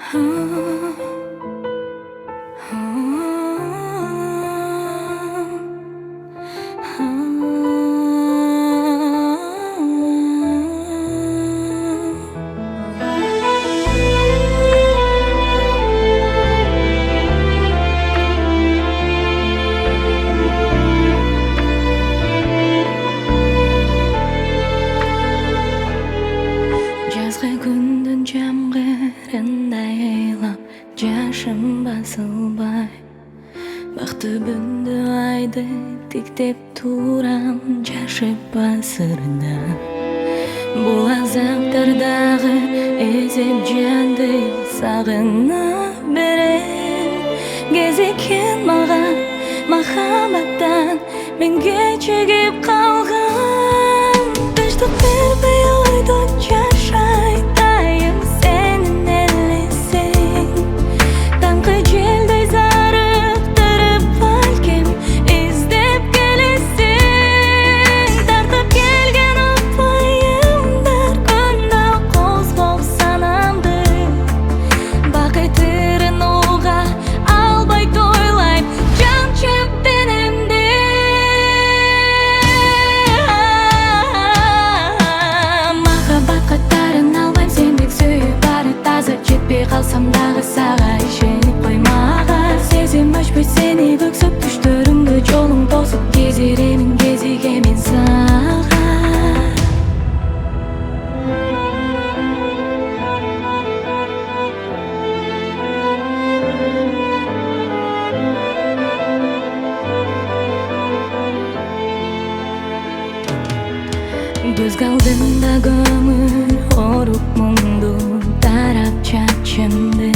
Жазғы күндің жамғырындай айлап, жашым басылбай, бақ түбінде айды тіктеп турам, жашып басырда. Бұл азаптардағы ezip жанды сағына берен, кезекен маған махаббаттан мен кечігіп қалған. Тыныштық бербей ойды жашайтайым сенің елесің, таңғы желдей зарықтырып балкем іздеп келесің. Тартып келген ұпайымдар күнді қозғау санамды, бақытырын оға албай тойлайм жан шөптенімді. Махаббатқа тарын албайм, сендік сүйіп бары таза, жетпей қалсам дағы саға ішеніп қоймаған. Сезім өшпей сені көксіп, түштерімді жолың тосып, кезеремін кезеге мен саған. Көз алдымда көңіл оруп мұңды тарап чачымды,